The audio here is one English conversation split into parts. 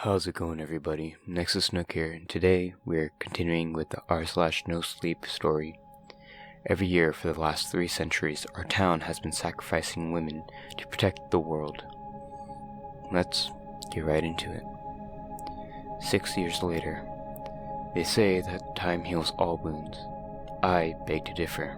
How's it going, everybody? Nexus Nook here, and today we're continuing with the r/nosleep story. Every year for the last 3 centuries, our town has been sacrificing women to protect the world. Let's get right into it. 6 years later, they say that time heals all wounds. I beg to differ.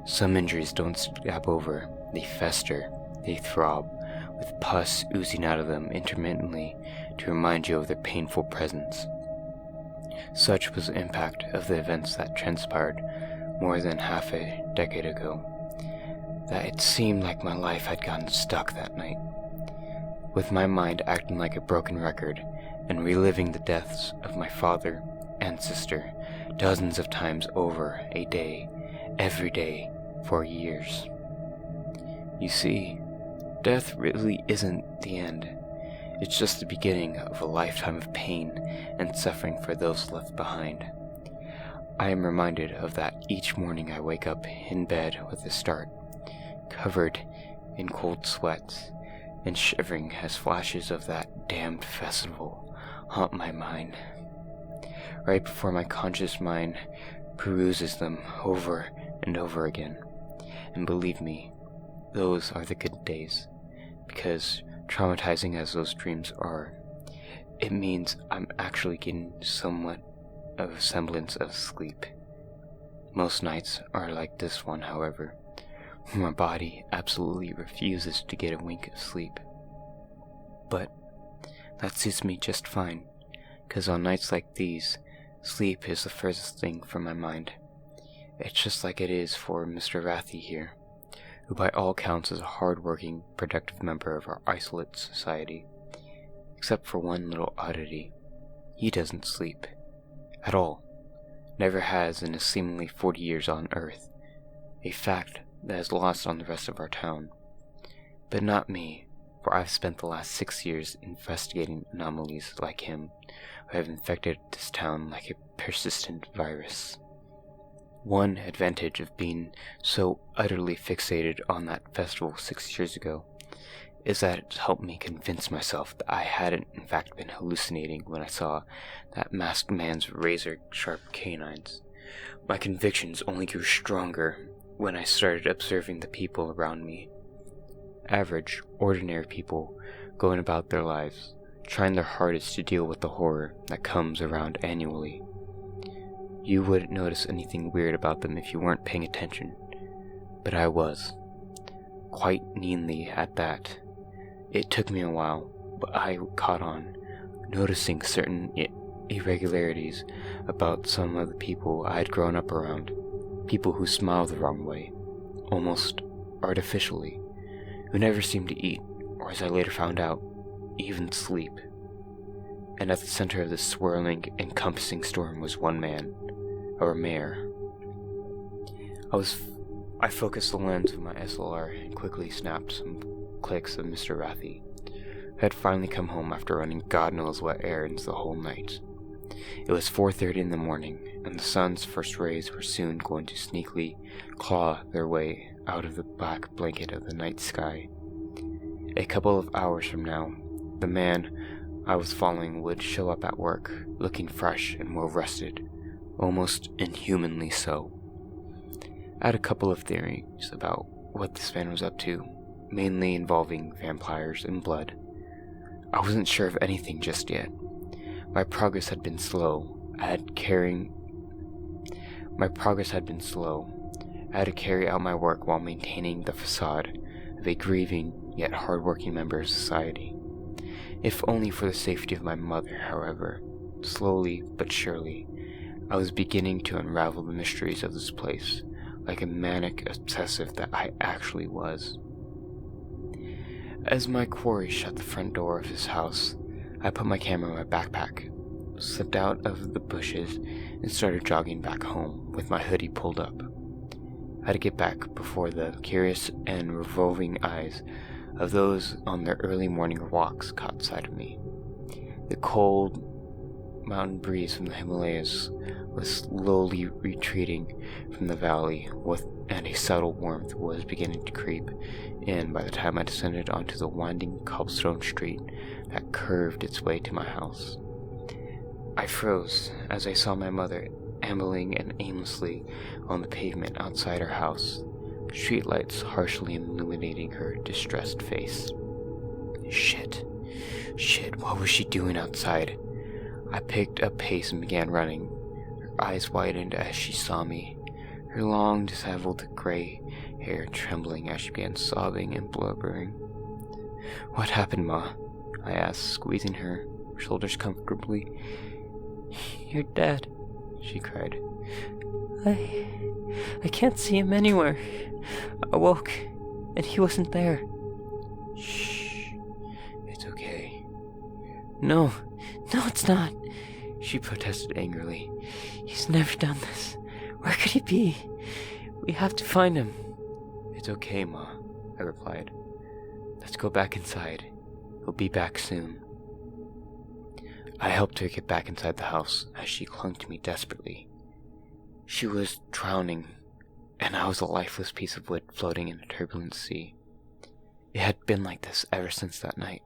Some injuries don't scab over, they fester, they throb, with pus oozing out of them intermittently to remind you of their painful presence. Such was the impact of the events that transpired more than half a decade ago, that it seemed like my life had gotten stuck that night, with my mind acting like a broken record and reliving the deaths of my father and sister dozens of times over a day, every day, for years. You see, death really isn't the end. It's just the beginning of a lifetime of pain and suffering for those left behind. I am reminded of that each morning I wake up in bed with a start, covered in cold sweats, and shivering as flashes of that damned festival haunt my mind, right before my conscious mind peruses them over and over again. And believe me, those are the good days, because traumatizing as those dreams are, it means I'm actually getting somewhat of a semblance of sleep. Most nights are like this one, however, where my body absolutely refuses to get a wink of sleep. But that suits me just fine, because on nights like these, sleep is the furthest thing from my mind. It's just like it is for Mr. Rathy here, who by all counts is a hard-working, productive member of our isolate society. Except for one little oddity. He doesn't sleep. At all. Never has in his seemingly 40 years on Earth. A fact that is lost on the rest of our town. But not me, for I've spent the last 6 years investigating anomalies like him, who have infected this town like a persistent virus. One advantage of being so utterly fixated on that festival 6 years ago is that it's helped me convince myself that I hadn't in fact been hallucinating when I saw that masked man's razor-sharp canines. My convictions only grew stronger when I started observing the people around me. Average, ordinary people going about their lives, trying their hardest to deal with the horror that comes around annually. You wouldn't notice anything weird about them if you weren't paying attention, but I was. Quite keenly at that. It took me a while, but I caught on, noticing certain irregularities about some of the people I had grown up around. People who smiled the wrong way, almost artificially, who never seemed to eat, or as I later found out, even sleep. And at the center of this swirling, encompassing storm was one man, our mayor. I focused the lens of my SLR and quickly snapped some clicks of Mr. Rathy, who had finally come home after running God knows what errands the whole night. It was 4:30 in the morning, and the sun's first rays were soon going to sneakily claw their way out of the black blanket of the night sky. A couple of hours from now, the man I was following would show up at work, looking fresh and well-rested, almost inhumanly so. I had a couple of theories about what this man was up to, mainly involving vampires and blood. I wasn't sure of anything just yet. My progress had been slow. I had to carry out my work while maintaining the facade of a grieving yet hard-working member of society. If only for the safety of my mother, however. Slowly but surely, I was beginning to unravel the mysteries of this place, like a manic obsessive that I actually was. As my quarry shut the front door of his house, I put my camera in my backpack, slipped out of the bushes, and started jogging back home with my hoodie pulled up. I had to get back before the curious and revolving eyes of those on their early morning walks caught sight of me. The cold mountain breeze from the Himalayas was slowly retreating from the valley, and a subtle warmth was beginning to creep in by the time I descended onto the winding cobblestone street that curved its way to my house. I froze as I saw my mother ambling and aimlessly on the pavement outside her house, streetlights harshly illuminating her distressed face. Shit, what was she doing outside? I picked up pace and began running. Her eyes widened as she saw me, her long, disheveled gray hair trembling as she began sobbing and blubbering. "What happened, Ma?" I asked, squeezing her shoulders comfortably. "You're dead," she cried. I can't see him anywhere. I woke, and he wasn't there." "Shh, it's okay." No, it's not," she protested angrily. "He's never done this. Where could he be? We have to find him." "It's okay, Ma," I replied. "Let's go back inside. He'll be back soon." I helped her get back inside the house as she clung to me desperately. She was drowning, and I was a lifeless piece of wood floating in a turbulent sea. It had been like this ever since that night.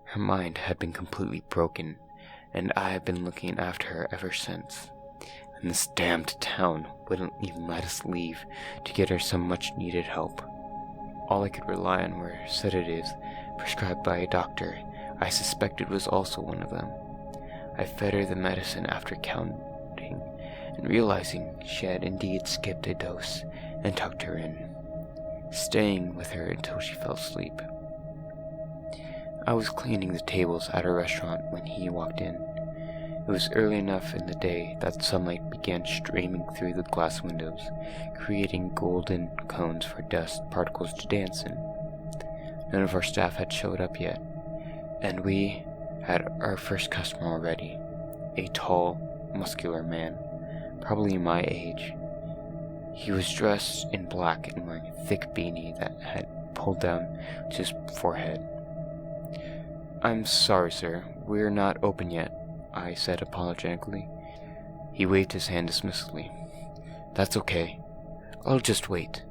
Her mind had been completely broken, and I had been looking after her ever since. And this damned town wouldn't even let us leave to get her some much-needed help. All I could rely on were sedatives prescribed by a doctor I suspected was also one of them. I fed her the medicine after counting, and realizing she had indeed skipped a dose, and tucked her in, staying with her until she fell asleep. I was cleaning the tables at our restaurant when he walked in. It was early enough in the day that sunlight began streaming through the glass windows, creating golden cones for dust particles to dance in. None of our staff had showed up yet, and we had our first customer already, a tall, muscular man, probably my age. He was dressed in black and wearing a thick beanie that had pulled down to his forehead. "I'm sorry, sir, we're not open yet," I said apologetically. He waved his hand dismissively. "That's okay. I'll just wait."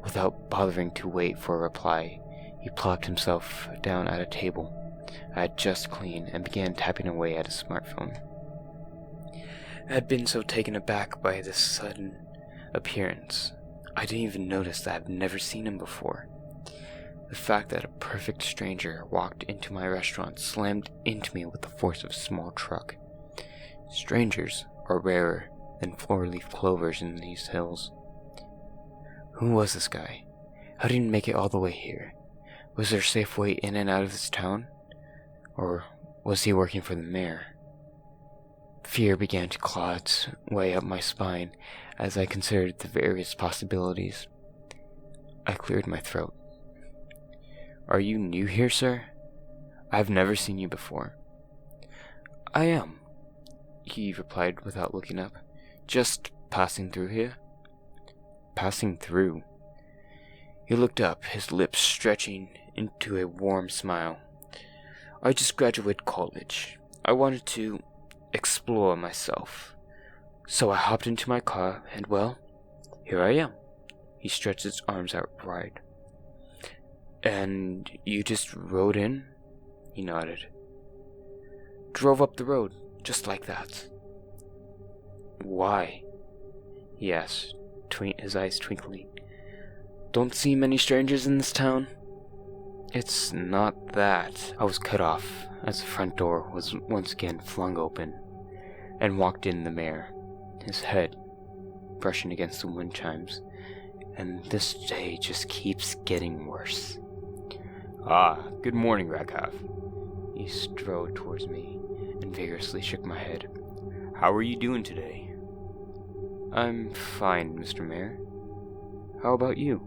Without bothering to wait for a reply, he plopped himself down at a table I had just cleaned and began tapping away at his smartphone. I had been so taken aback by this sudden appearance, I didn't even notice that I've never seen him before. The fact that a perfect stranger walked into my restaurant slammed into me with the force of a small truck. Strangers are rarer than four-leaf clovers in these hills. Who was this guy? How did he make it all the way here? Was there a safe way in and out of this town? Or was he working for the mayor? Fear began to claw its way up my spine as I considered the various possibilities. I cleared my throat. "Are you new here, sir? I've never seen you before." "I am," he replied without looking up. "Just passing through here." "Passing through?" He looked up, his lips stretching into a warm smile. "I just graduated college. I wanted to explore myself. So I hopped into my car, and well, here I am." He stretched his arms out wide. "And you just rode in?" He nodded. "Drove up the road, just like that." "Why?" he asked, his eyes twinkling. "Don't see many strangers in this town?" "It's not that." I was cut off as the front door was once again flung open, and walked in the mayor, his head brushing against the wind chimes, and this day just keeps getting worse. "Ah, good morning, Raghav." He strode towards me and vigorously shook my head. "How are you doing today?" "I'm fine, Mr. Mayor. How about you?"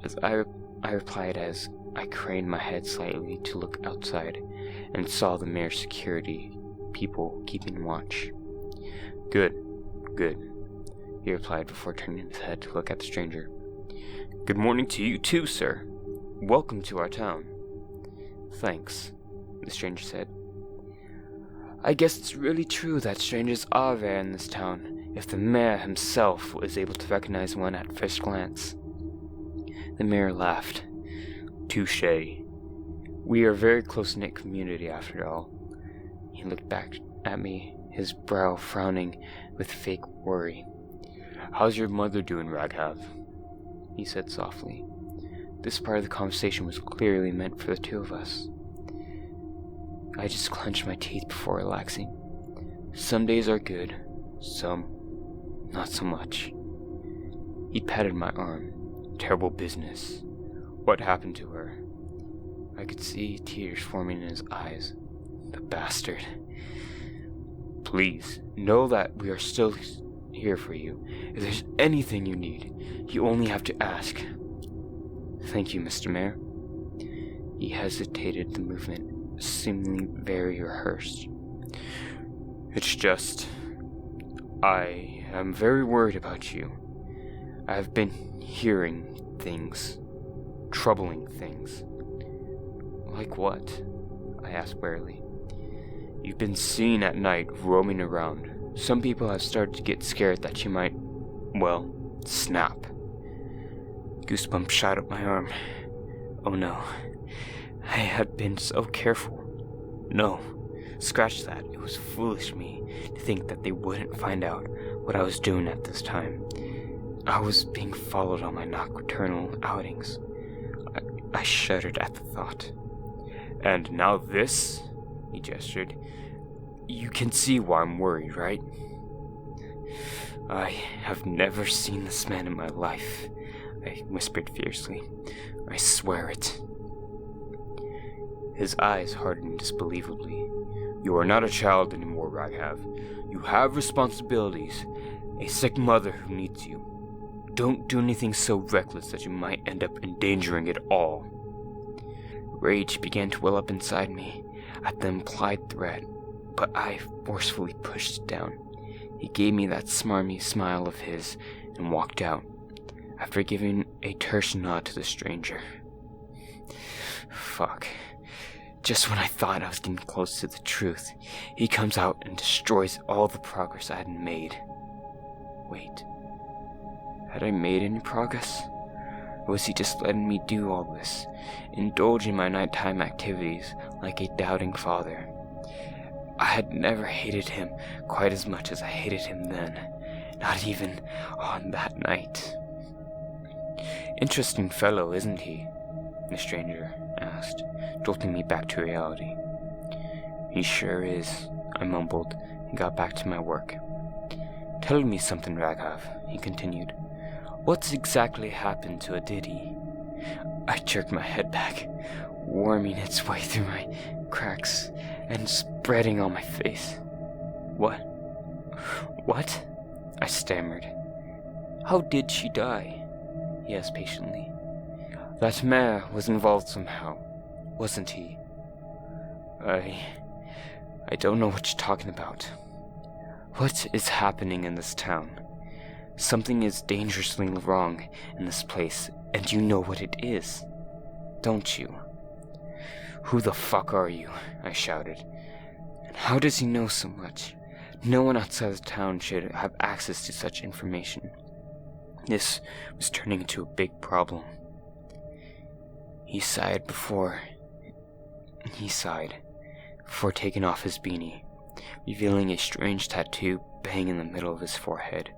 As I replied as I craned my head slightly to look outside and saw the mayor's security people keeping watch. Good, he replied before turning his head to look at the stranger. "Good morning to you too, sir. Welcome to our town." "Thanks," the stranger said. I guess it's really true that strangers are rare in this town, if the mayor himself was able to recognize one at first glance. The mayor laughed. Touché. We are a very close-knit community after all. He looked back at me, his brow frowning with fake worry. How's your mother doing, Raghav? He said softly. This part of the conversation was clearly meant for the two of us. I just clenched my teeth before relaxing. Some days are good, some not so much. He patted my arm. Terrible business. What happened to her? I could see tears forming in his eyes. The bastard. Please, know that we are still here for you. If there's anything you need, you only have to ask. Thank you, Mr. Mayor. He hesitated, the movement seemingly very rehearsed. It's just, I am very worried about you. I have been hearing things, troubling things. Like what? I asked warily. You've been seen at night roaming around. Some people have started to get scared that you might, well, snap. Goosebumps shot up my arm. Oh no. I had been so careful. No, scratch that. It was foolish of me to think that they wouldn't find out what I was doing at this time. I was being followed on my nocturnal outings. I shuddered at the thought. And now this? He gestured. You can see why I'm worried, right? I have never seen this man in my life, I whispered fiercely. I swear it. His eyes hardened disbelievably. You are not a child anymore, Raghav. You have responsibilities. A sick mother who needs you. Don't do anything so reckless that you might end up endangering it all. Rage began to well up inside me at the implied threat, but I forcefully pushed it down. He gave me that smarmy smile of his and walked out, after giving a terse nod to the stranger. Fuck. Just when I thought I was getting close to the truth, he comes out and destroys all the progress I had made. Wait. Had I made any progress? Or was he just letting me do all this, indulging my nighttime activities like a doubting father? I had never hated him quite as much as I hated him then, not even on that night. Interesting fellow, isn't he? The stranger asked, jolting me back to reality. He sure is, I mumbled, and got back to my work. Tell me something, Raghav, he continued. What's exactly happened to Aditi? I jerked my head back, worming its way through my cracks and spreading on my face. What? What? I stammered. How did she die? He asked patiently. That mayor was involved somehow, wasn't he? I don't know what you're talking about. What is happening in this town? Something is dangerously wrong in this place, and you know what it is, don't you? Who the fuck are you? I shouted. And how does he know so much? No one outside the town should have access to such information. This was turning into a big problem. He sighed before taking off his beanie, revealing a strange tattoo bang in the middle of his forehead.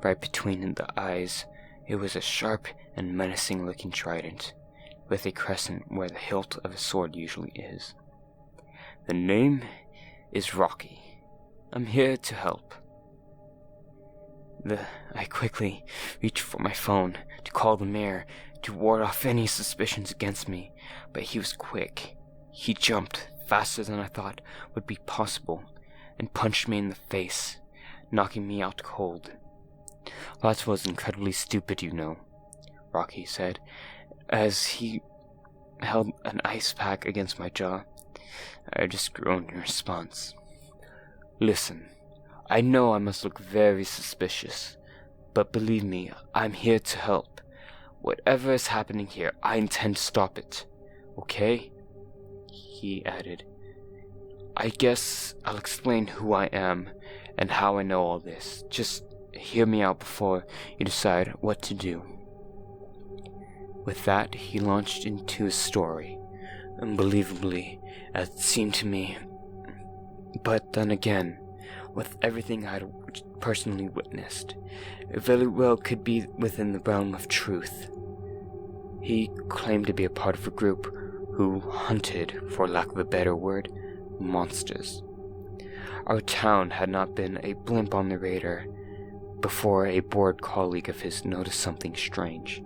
Right between the eyes, it was a sharp and menacing-looking trident, with a crescent where the hilt of a sword usually is. The name is Rocky. I'm here to help. I quickly reached for my phone to call the mayor to ward off any suspicions against me, but he was quick. He jumped faster than I thought would be possible and punched me in the face, knocking me out cold. That was incredibly stupid, you know, Rocky said, as he held an ice pack against my jaw. I just groaned in response. Listen, I know I must look very suspicious, but believe me, I'm here to help. Whatever is happening here, I intend to stop it. Okay? He added. I guess I'll explain who I am and how I know all this. Just hear me out before you decide what to do." With that, he launched into his story, unbelievably, as it seemed to me. But then again, with everything I'd personally witnessed, it very well could be within the realm of truth. He claimed to be a part of a group who hunted, for lack of a better word, monsters. Our town had not been a blimp on the radar before a bored colleague of his noticed something strange.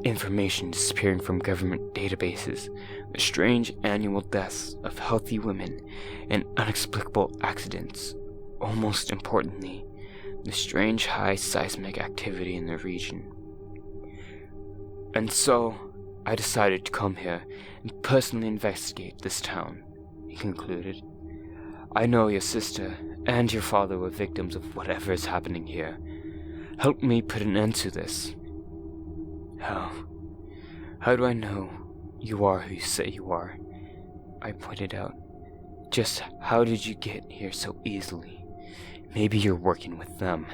Information disappearing from government databases, the strange annual deaths of healthy women, and inexplicable accidents. Most importantly, the strange high seismic activity in the region. And so, I decided to come here and personally investigate this town, he concluded. "I know your sister and your father were victims of whatever is happening here. Help me put an end to this." How do I know you are who you say you are?" I pointed out. "Just how did you get here so easily? Maybe you're working with them."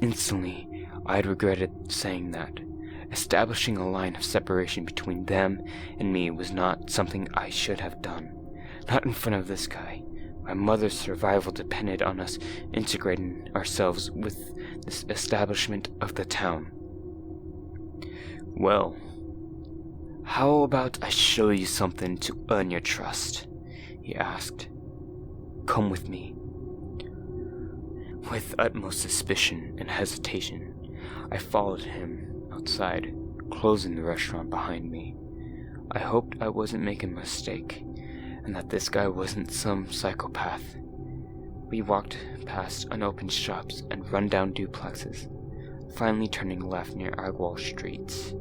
Instantly, I had regretted saying that. Establishing a line of separation between them and me was not something I should have done. Not in front of this guy. My mother's survival depended on us integrating ourselves with this establishment of the town. "Well, how about I show you something to earn your trust?" he asked. "Come with me." With utmost suspicion and hesitation, I followed him outside, closing the restaurant behind me. I hoped I wasn't making a mistake, and that this guy wasn't some psychopath. We walked past unopened shops and run-down duplexes, finally turning left near Agwal Streets,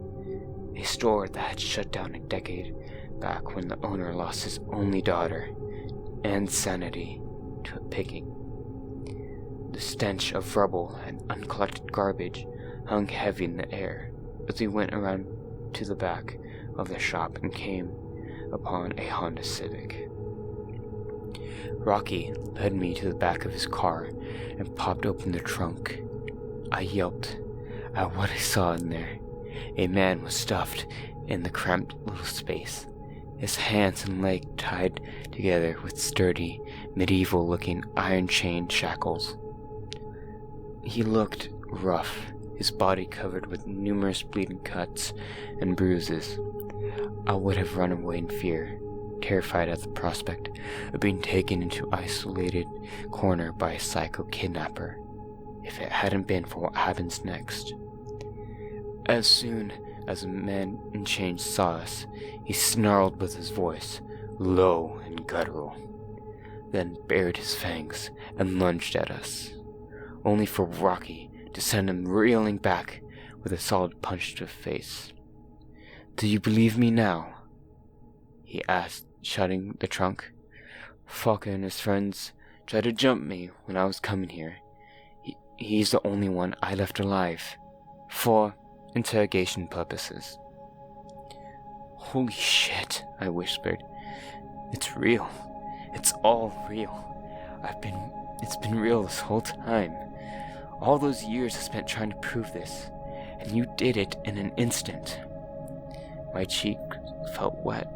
a store that had shut down a decade back when the owner lost his only daughter and sanity to a picking. The stench of rubble and uncollected garbage hung heavy in the air as we went around to the back of the shop and came upon a Honda Civic. Rocky led me to the back of his car and popped open the trunk. I yelped at what I saw in there. A man was stuffed in the cramped little space, his hands and legs tied together with sturdy, medieval-looking iron chain shackles. He looked rough, his body covered with numerous bleeding cuts and bruises. I would have run away in fear, terrified at the prospect of being taken into an isolated corner by a psycho kidnapper, if it hadn't been for what happens next. As soon as the man in chains saw us, he snarled with his voice, low and guttural, then bared his fangs and lunged at us, only for Rocky to send him reeling back with a solid punch to the face. "Do you believe me now?" he asked, shutting the trunk. "Falker and his friends tried to jump me when I was coming here. He's the only one I left alive, for interrogation purposes." "Holy shit," I whispered. "It's real. It's all real. It's been real this whole time. All those years I spent trying to prove this, and you did it in an instant." My cheek felt wet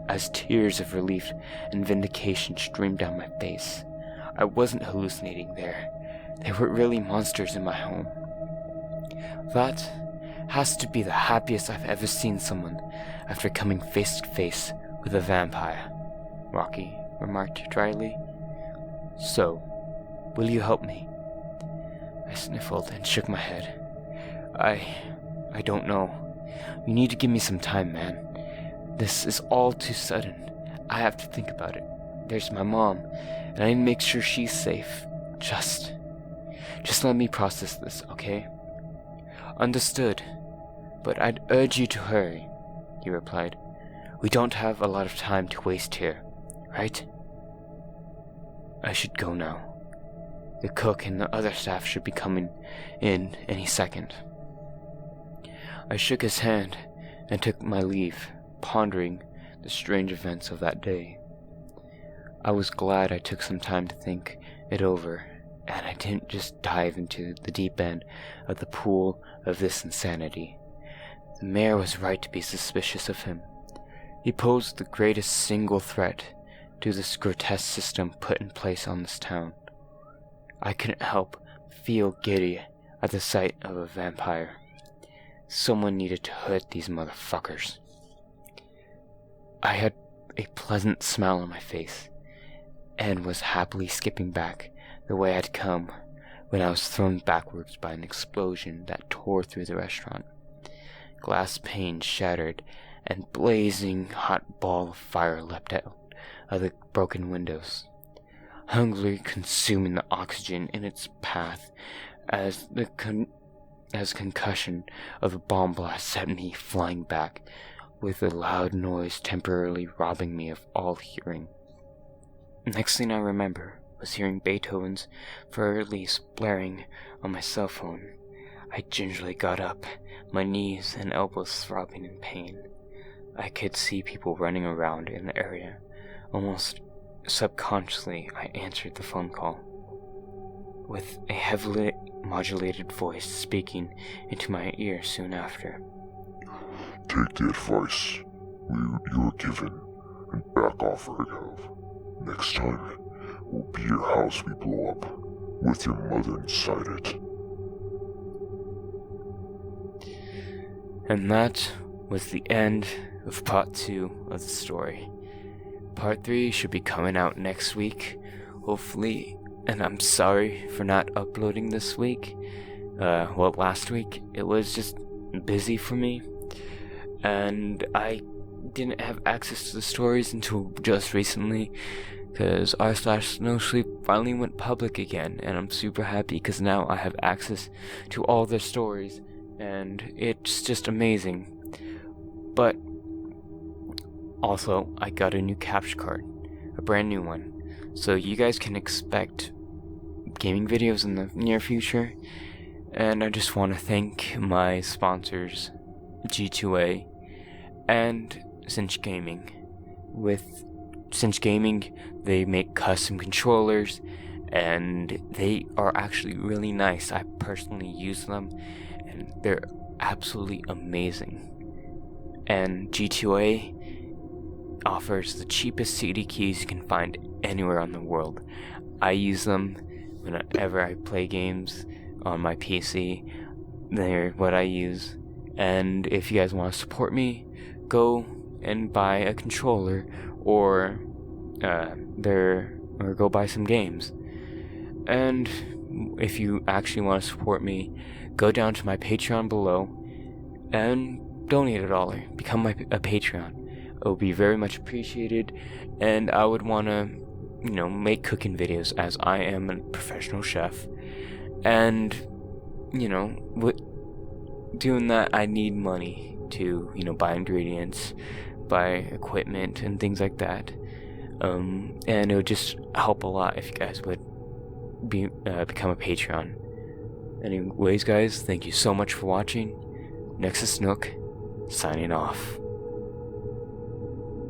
as tears of relief and vindication streamed down my face. I wasn't hallucinating there. There were really monsters in my home. That has to be the happiest I've ever seen someone after coming face to face with a vampire, Rocky remarked dryly. "So, will you help me?" I sniffled and shook my head. I don't know. You need to give me some time, man. This is all too sudden. I have to think about it. There's my mom, and I need to make sure she's safe. Just let me process this, okay?" "Understood, but I'd urge you to hurry," he replied. "We don't have a lot of time to waste here, right?" I should go now. The cook and the other staff should be coming in any second. I shook his hand and took my leave, pondering the strange events of that day. I was glad I took some time to think it over, and I didn't just dive into the deep end of the pool of this insanity. The mayor was right to be suspicious of him. He posed the greatest single threat to this grotesque system put in place on this town. I couldn't help feel giddy at the sight of a vampire. Someone needed to hurt these motherfuckers. I had a pleasant smile on my face, and was happily skipping back the way I'd come when I was thrown backwards by an explosion that tore through the restaurant. Glass panes shattered, and blazing hot ball of fire leapt out of the broken windows, hungrily consuming the oxygen in its path as concussion of a bomb blast sent me flying back, with a loud noise temporarily robbing me of all hearing. Next thing I remember was hearing Beethoven's For Release blaring on my cell phone. I gingerly got up, my knees and elbows throbbing in pain. I could see people running around in the area. Almost subconsciously, I answered the phone call, with a heavily modulated voice speaking into my ear soon after. Take the advice you were given and back off, Radiotts. Next time, will be your house we blow up, with your mother inside it. And that was the end of part 2 of the story. Part 3 should be coming out next week, hopefully, and I'm sorry for not uploading this week. Last week. It was just busy for me, and I didn't have access to the stories until just recently, because r/nosleep finally went public again, and I'm super happy because now I have access to all their stories, and it's just amazing. But also, I got a new capture card, a brand new one, so you guys can expect gaming videos in the near future. And I just want to thank my sponsors, G2A and Cinch Gaming. With Cinch Gaming, they make custom controllers, and they are actually really nice. I personally use them, and they're absolutely amazing. And G2A offers the cheapest CD keys you can find anywhere on the world. I use them whenever I play games on my PC. They're what I use. And if you guys want to support me, go and buy a controller or go buy some games. And if you actually want to support me, go down to my Patreon below and donate $1. Become a Patreon. It will be very much appreciated, and I would want to, make cooking videos, as I am a professional chef. And, with doing that, I need money to, buy ingredients, buy equipment, and things like that. And it would just help a lot if you guys would become a Patreon. Anyways, guys, thank you so much for watching. Nexus Nook, signing off.